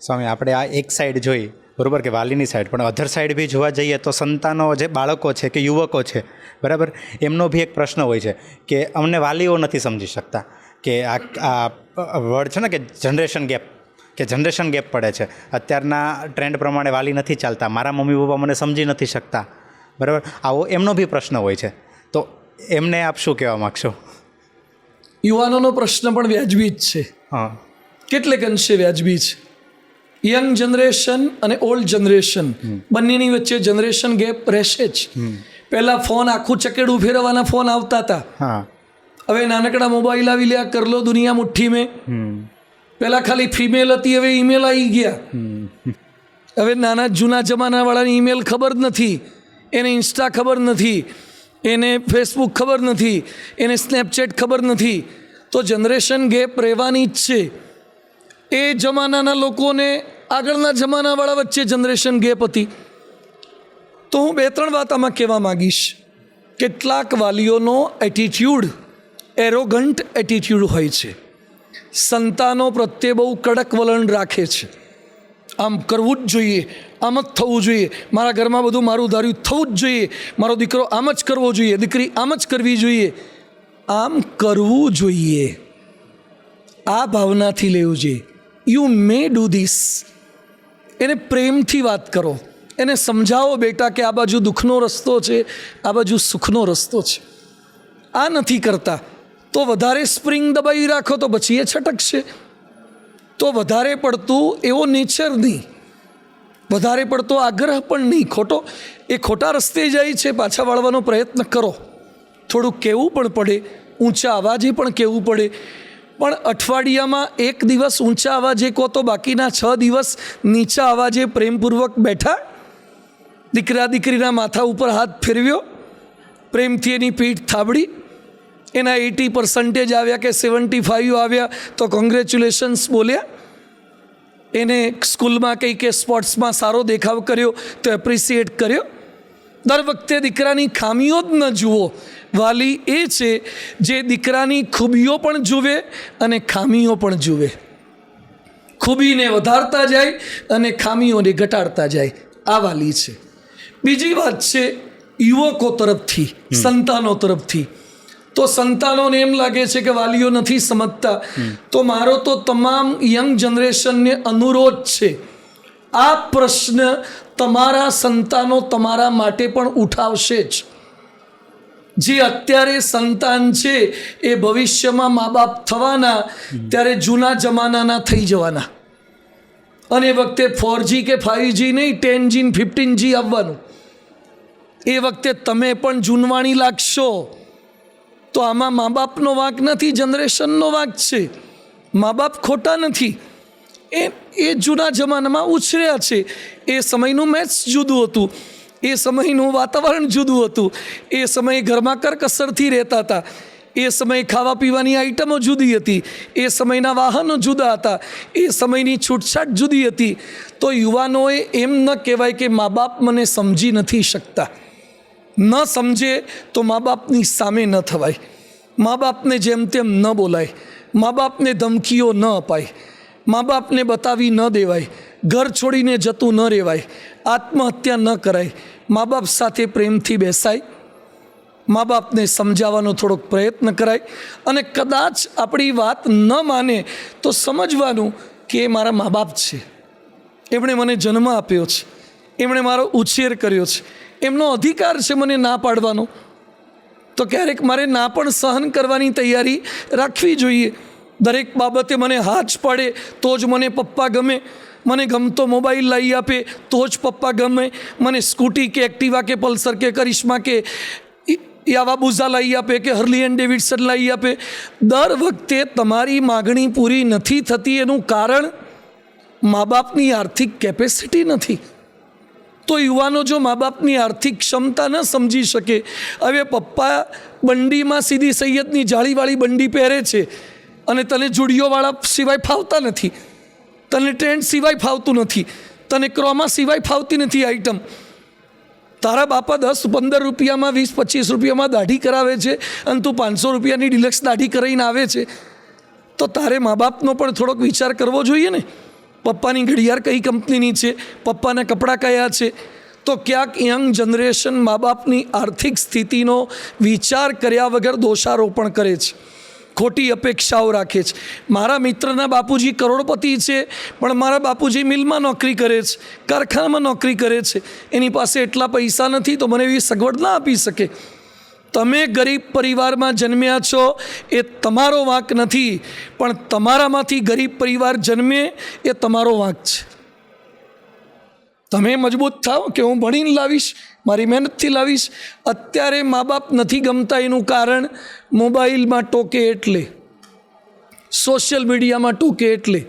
સ્વામી, આપણે આ એક સાઈડ જોઈ, બરાબર, કે વાલીની સાઈડ, પણ અધર સાઈડ બી જોવા જઈએ તો સંતાનો જે બાળકો છે કે યુવકો છે, બરાબર, એમનો બી એક પ્રશ્ન હોય છે કે અમને વાલીઓ નથી સમજી શકતા, કે આ વર્ડ છે ને કે જનરેશન ગેપ પડે છે. અત્યારના ટ્રેન્ડ પ્રમાણે વાલી નથી ચાલતા, મારા મમ્મી પપ્પા મને સમજી નથી શકતા, બરાબર, આવો એમનો બી પ્રશ્ન હોય છે. તો એમને આપ શું કહેવા માગશો? યુવાનોનો પ્રશ્ન પણ વ્યાજબી જ છે. હા, કેટલેક અંશે વ્યાજબી છે. યંગ જનરેશન અને ઓલ્ડ જનરેશન બંનેની વચ્ચે જનરેશન ગેપ રહેશે જ. પહેલાં ફોન આખું ચકેડું ફેરવવાના ફોન આવતા હતા. હા, હવે નાનકડા મોબાઈલ આવી લ્યા, કર લો દુનિયા મુઠ્ઠી મેં. પહેલાં ખાલી ફિમેલ હતી, હવે ઈમેલ આવી ગયા. હવે નાના જૂના જમાનાવાળાની ઈમેલ ખબર નથી, એને ઇન્સ્ટા ખબર નથી, એને ફેસબુક ખબર નથી, એને સ્નેપચેટ ખબર નથી. તો જનરેશન ગેપ રહેવાની જ છે. એ જમાનાના લોકોને આગળના જમાનાવાળા વચ્ચે જનરેશન ગેપ હતી. તો હું 2-3 વાત આમાં કહેવા માગીશ. કેટલાક વાલીઓનો એટીટ્યૂડ એરોગન્ટ એટીટ્યૂડ હોય છે. સંતાનો પ્રત્યે બહુ કડક વલણ રાખે છે. આમ કરવું જ જોઈએ, આમ જ થવું જોઈએ, મારા ઘરમાં બધું મારું ધાર્યું થવું જ જોઈએ, મારો દીકરો આમ જ કરવો જોઈએ, દીકરી આમ જ કરવી જોઈએ, આમ કરવું જોઈએ, આ ભાવનાથી લેવું જોઈએ. You may do this. એને પ્રેમથી વાત કરો, એને સમજાવો બેટા કે આ બાજુ દુઃખનો રસ્તો છે, આ બાજુ સુખનો રસ્તો છે. આ નથી કરતા તો વધારે સ્પ્રિંગ દબાવી રાખો તો પછી એ છટકશે. તો વધારે પડતું એવો નેચર નહીં, વધારે પડતો આગ્રહ પણ નહીં. ખોટા રસ્તે જાય છે, પાછા વાળવાનો પ્રયત્ન કરો. થોડુંક કહેવું પણ પડે, ઊંચા અવાજે પણ કહેવું પડે. પણ અઠવાડિયામાં 1 દિવસ ઊંચા અવાજે કહો તો બાકીના 6 દિવસ નીચા અવાજે પ્રેમપૂર્વક બેઠા, દીકરા દીકરીના માથા ઉપર હાથ ફેરવ્યો, પ્રેમથી એની પીઠ થાબડી, એના 80% આવ્યા કે 75 આવ્યા તો કોંગ્રેચ્યુલેશન્સ બોલ્યા, એને સ્કૂલમાં કંઈ કે સ્પોર્ટ્સમાં સારો દેખાવ કર્યો તો એપ્રિસિએટ કર્યો. દર વખતે દીકરાની ખામીઓ જ ન જુઓ. વાલી એ છે જે દીકરાની ખૂબીઓ પણ જુએ અને ખામીઓ પણ જુએ, ખૂબીને વધારતા જાય અને ખામીઓને ઘટાડતા જાય. આ વાલી છે. બીજી વાત છે યુવકો તરફથી, સંતાનો તરફથી. તો સંતાનોને એમ લાગે છે કે વાલીઓ નથી સમજતા. તો મારો તો તમામ યંગ જનરેશનને અનુરોધ છે, આ પ્રશ્ન તમારા સંતાનો તમારા માટે પણ ઉઠાવશે જ. જે અત્યારે સંતાન છે એ ભવિષ્યમાં મા બાપ થવાના, ત્યારે જૂના જમાનાના થઈ જવાના. અને એ વખતે 4G કે 5G નહીં, 10G 15G આવવાનું. એ વખતે તમે પણ જૂનવાણી લાગશો. તો આમાં મા બાપનો વાંક નથી, જનરેશનનો વાંક છે. મા બાપ ખોટા નથી, એ જૂના જમાનામાં ઉછર્યા છે. એ સમયનું મેથ્સ જુદું હતું, એ સમયનું વાતાવરણ જુદું હતું, એ સમયે ઘરમાં કરકસરથી રહેતા હતા, એ સમયે ખાવા પીવાની આઈટમો જુદી હતી, એ સમયના વાહનો જુદા હતા, એ સમયની છૂટછાટ જુદી હતી. તો યુવાનોએ એમ ન કહેવાય કે મા બાપ મને સમજી નથી શકતા. ન સમજે તો મા બાપની સામે ન થવાય, મા બાપને જેમ તેમ ન બોલાય, મા બાપને ધમકીઓ ન અપાય, મા બાપને બતાવી ન દેવાય, ઘર છોડીને જતું ન રહેવાય, આત્મહત્યા ન કરાય. મા બાપ સાથે પ્રેમથી બેસાય, મા બાપને સમજાવવાનો થોડોક પ્રયત્ન કરાય. અને કદાચ આપણી વાત ન માને તો સમજવાનું કે એ મારા મા બાપ છે, એમણે મને જન્મ આપ્યો છે, એમણે મારો ઉછેર કર્યો છે, એમનો અધિકાર છે મને ના પાડવાનો. તો ક્યારેક મારે ના પણ સહન કરવાની તૈયારી રાખવી જોઈએ. દરેક બાબતે મને હાથ પાડે તો જ મને પપ્પા ગમે, મને ગમતો મોબાઈલ લાવી આપે તો જ પપ્પા ગમે, મને સ્કૂટી કે એક્ટિવા કે પલ્સર કે કરિશ્મા કે યાવાબુઝા લાવી આપે કે હર્લી એન્ડ ડેવિડસન લાવી આપે. દર વખતે તમારી માગણી પૂરી નથી થતી, એનું કારણ મા બાપની આર્થિક કેપેસિટી નથી. તો યુવાનો જો મા બાપની આર્થિક ક્ષમતા ન સમજી શકે, હવે પપ્પા બંડીમાં સીધી સૈયદની જાળીવાળી બંડી પહેરે છે અને તને જુડિયોવાળા સિવાય ફાવતા નથી, તને ટ્રેન્ડ સિવાય ફાવતું નથી, તને ક્રોમા સિવાય ફાવતી નથી આઈટમ. તારા બાપા 10-15 રૂપિયામાં 20-25 રૂપિયામાં દાઢી કરાવે છે અને તું 500 રૂપિયાની ડિલક્સ દાઢી કરાવીને આવે છે. તો તારે મા બાપનો પણ થોડોક વિચાર કરવો જોઈએ ને. પપ્પાની ઘડિયાળ કઈ કંપનીની છે, પપ્પાના કપડાં કયા છે. તો ક્યાંક યંગ જનરેશન મા બાપની આર્થિક સ્થિતિનો વિચાર કર્યા વગર દોષારોપણ કરે છે, ખોટી અપેક્ષાઓ રાખે છે. મારા મિત્રના બાપુજી કરોડપતિ છે, પણ મારા બાપુજી મિલમાં નોકરી કરે છે, કારખાનામાં નોકરી કરે છે, એની પાસે એટલા પૈસા નથી તો મને એવી સગવડ ના આપી શકે. તમે ગરીબ પરિવારમાં જન્મ્યા છો એ તમારો વાંક નથી, પણ તમારામાંથી ગરીબ પરિવાર જન્મે એ તમારો વાંક છે. તમે મજબૂત થાઓ કે હું ભણીને લાવીશ, મારી મહેનતથી લાવીશ. અત્યારે મા બાપ નથી ગમતા એનું કારણ મોબાઈલમાં ટોકે એટલે, સોશિયલ મીડિયામાં ટોકે એટલે.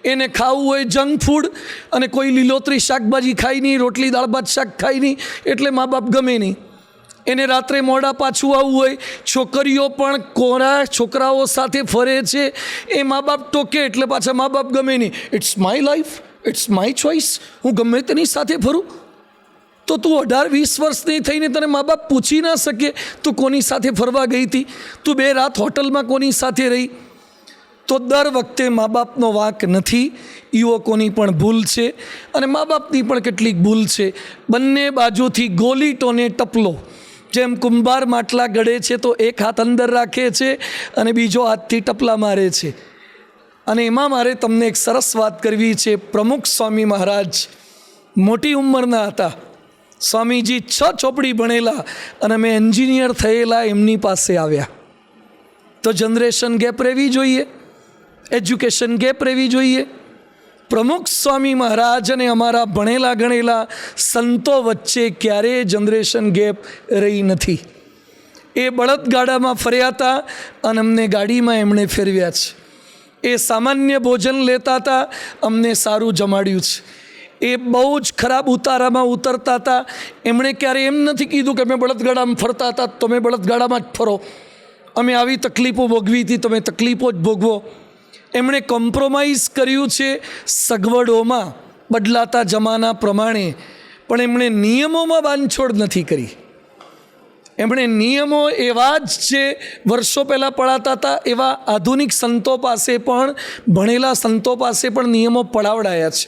એને ખાવું હોય જંક ફૂડ અને કોઈ લીલોતરી શાકભાજી ખાઈ નહીં, રોટલી દાળ ભાત શાક ખાઈ નહીં એટલે મા બાપ ગમે નહીં. એને રાત્રે મોડા પાછું આવવું હોય, છોકરીઓ પણ કોરા છોકરાઓ સાથે ફરે છે એ મા બાપ ટોકે એટલે પાછા મા બાપ ગમે નહીં. It's my life, it's my choice, હું ગમે તેની સાથે ફરું. તો તું 18-20 વર્ષની થઈને તને મા બાપ પૂછી ના શકે તું કોની સાથે ફરવા ગઈ હતી, તું 2 રાત હોટલમાં કોની સાથે રહી. તો દર વખતે મા બાપનો વાંક નથી, યુવકોની પણ ભૂલ છે અને મા બાપની પણ કેટલીક ભૂલ છે. બંને બાજુથી ગોલીટોને ટપલો. જેમ કુંભાર માટલા ગળે છે તો એક હાથ અંદર રાખે છે અને બીજો હાથથી ટપલા મારે છે. અને એમાં મારે તમને એક સરસ વાત કરવી છે. પ્રમુખ સ્વામી મહારાજ મોટી ઉંમરના હતા. સ્વામીજી 6 ચોપડી ભણેલા અને મેં એન્જિનિયર થયેલા એમની પાસે આવ્યા. તો જનરેશન ગેપ રહેવી જોઈએ, એજ્યુકેશન ગેપ રહેવી જોઈએ. પ્રમુખ સ્વામી મહારાજ અને અમારા ભણેલા ગણેલા સંતો વચ્ચે ક્યારેય જનરેશન ગેપ રહી નથી. એ બળદગાડામાં ફર્યા હતા અને અમને ગાડીમાં એમણે ફેરવ્યા છે. એ સામાન્ય ભોજન લેતા હતા, અમને સારું જમાડ્યું છે. એ બહુ જ ખરાબ ઉતારામાં ઉતરતા હતા. એમણે ક્યારેય એમ નથી કીધું કે અમે બળદગાડામાં ફરતા હતા તમે બળદગાડામાં જ ફરો, અમે આવી તકલીફો ભોગવી હતી તમે તકલીફો જ ભોગવો. એમણે કોમ્પ્રોમાઇઝ કર્યું છે સગવડોમાં બદલાતા જમાના પ્રમાણે, પણ એમણે નિયમોમાં બાંધછોડ નથી કરી. એમણે નિયમો એવા જ જે વર્ષો પહેલાં પડાતા હતા એવા આધુનિક સંતો પાસે પણ, ભણેલા સંતો પાસે પણ નિયમો પડાવડાયા છે,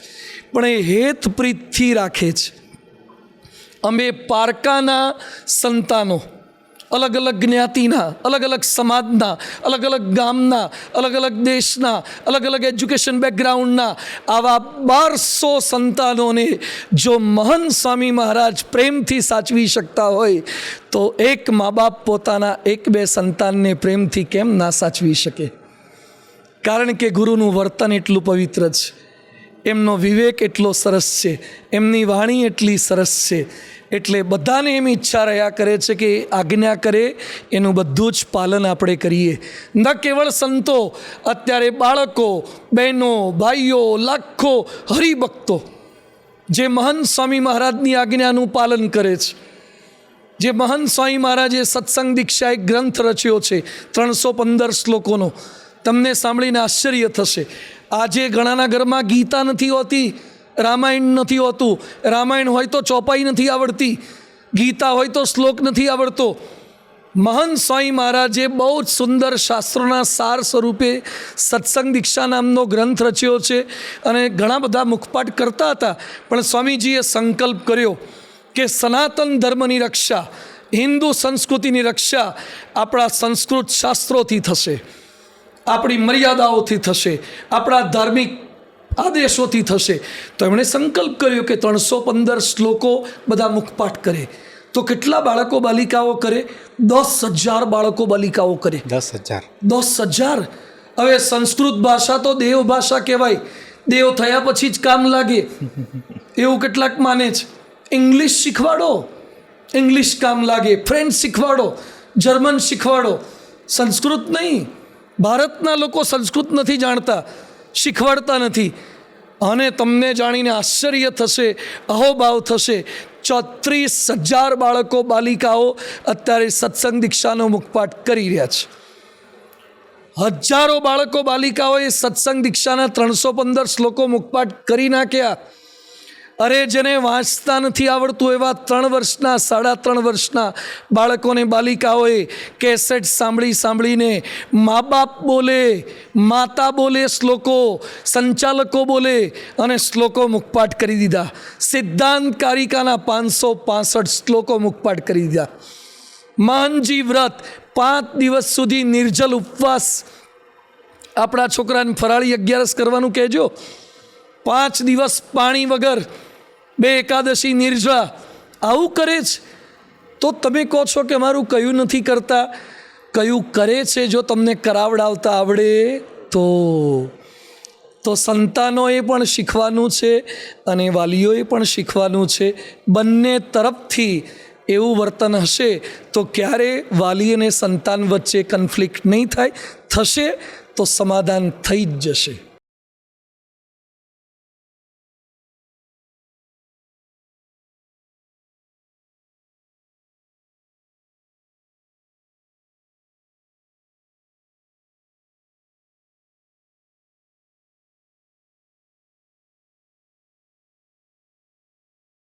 પણ એ હેતપ્રીતથી રાખે છે. અમે પારકાના સંતાનો, અલગ અલગ જ્ઞાતિના, અલગ અલગ સમાજના, અલગ અલગ ગામના, અલગ અલગ દેશના, અલગ અલગ એજ્યુકેશન બેકગ્રાઉન્ડના આવા 1200 સંતાનોને જો મહાન સ્વામી મહારાજ પ્રેમથી સાચવી શકતા હોય તો એક મા બાપ પોતાના 1-2 સંતાનને પ્રેમથી કેમ ના સાચવી શકે? કારણ કે ગુરુનું વર્તન એટલું પવિત્ર છે, એમનો વિવેક એટલો સરસ છે, એમની વાણી એટલી સરસ છે. એટલે બધાને એમ ઈચ્છા રહ્યા કરે છે કે આજ્ઞા કરે એનું બધું જ પાલન આપણે કરીએ. ન કેવળ સંતો, અત્યારે બાળકો, બહેનો, ભાઈઓ, લાખો હરિભક્તો જે મહાન સ્વામી મહારાજની આજ્ઞાનું પાલન કરે છે. જે મહાન સ્વામી મહારાજે સત્સંગ દીક્ષા એક ગ્રંથ રચ્યો છે 315 શ્લોકોનો, તમને સાંભળીને આશ્ચર્ય થશે. આજે ઘણાના ઘરમાં ગીતા નથી હોતી, રામાયણ નથી હોતું. રામાયણ હોય તો ચોપાઈ નથી આવડતી, ગીતા હોય તો શ્લોક નથી આવડતો. મહાન સ્વામી મહારાજે બહુ જ સુંદર શાસ્ત્રોના સાર સ્વરૂપે સત્સંગ દીક્ષા નામનો ગ્રંથ રચ્યો છે અને ઘણા બધા મુખપાઠ કરતા હતા. પણ સ્વામીજીએ સંકલ્પ કર્યો કે સનાતન ધર્મની રક્ષા, હિન્દુ સંસ્કૃતિની રક્ષા આપણા સંસ્કૃત શાસ્ત્રોથી થશે, આપણી મર્યાદાઓથી થશે, આપણા ધાર્મિક આદેશોથી થશે. તો એમણે સંકલ્પ કર્યો કે 315 શ્લોકો બધા મુખપાઠ કરે. તો કેટલા બાળકો બાલિકાઓ કરે? 10,000 બાળકો બાલિકાઓ કરે. 10,000. હવે સંસ્કૃત ભાષા તો દેવ ભાષા કહેવાય, દેવ થયા પછી જ કામ લાગે એવું કેટલાક માને છે. ઇંગ્લિશ શીખવાડો, ઇંગ્લિશ કામ લાગે. ફ્રેન્ચ શીખવાડો, જર્મન શીખવાડો, સંસ્કૃત નહીં. ભારતના લોકો સંસ્કૃત નથી જાણતા, શીખવાડતા નથી. અને તમને જાણીને આશ્ચર્ય થશે, અહોભાવ થશે, 34,000 બાળકો બાલિકાઓ અત્યારે સત્સંગ દીક્ષાનો મુખપાઠ કરી રહ્યા છે. હજારો બાળકો બાલિકાઓએ સત્સંગ દીક્ષાના 315 શ્લોકો મુખપાઠ કરી નાખ્યા અરે જેને વાંચતા નથી આવડતું એવા 3 વર્ષના 3.5 વર્ષના બાળકોને બાલિકાઓએ કેસેટ સાંભળીને મા બાપ બોલે, માતા બોલે શ્લોકો, સંચાલકો બોલે અને શ્લોકો મુખપાઠ કરી દીધા. સિદ્ધાંત કારિકાના 565 શ્લોકો મુખપાઠ કરી દીધા. મહાનજી વ્રત 5 દિવસ સુધી નિર્જલ ઉપવાસ. આપણા છોકરાને ફરાળી 11 કરવાનું કહેજો. 5 દિવસ પાણી વગર, 2 એકાદશી નિર્જળા, આવું કરે છે. તો તમે કહો છો કે મારું કયું નથી કરતા. કયું કરે છે જો તમને કરાવડાવતા આવડે તો સંતાનોએ પણ શીખવાનું છે અને વાલીઓએ પણ શીખવાનું છે. બંને તરફથી એવું વર્તન હશે તો ક્યારે વાલી અને સંતાન વચ્ચે કન્ફ્લિક્ટ નહીં થાય. થશે તો સમાધાન થઈ જ જશે.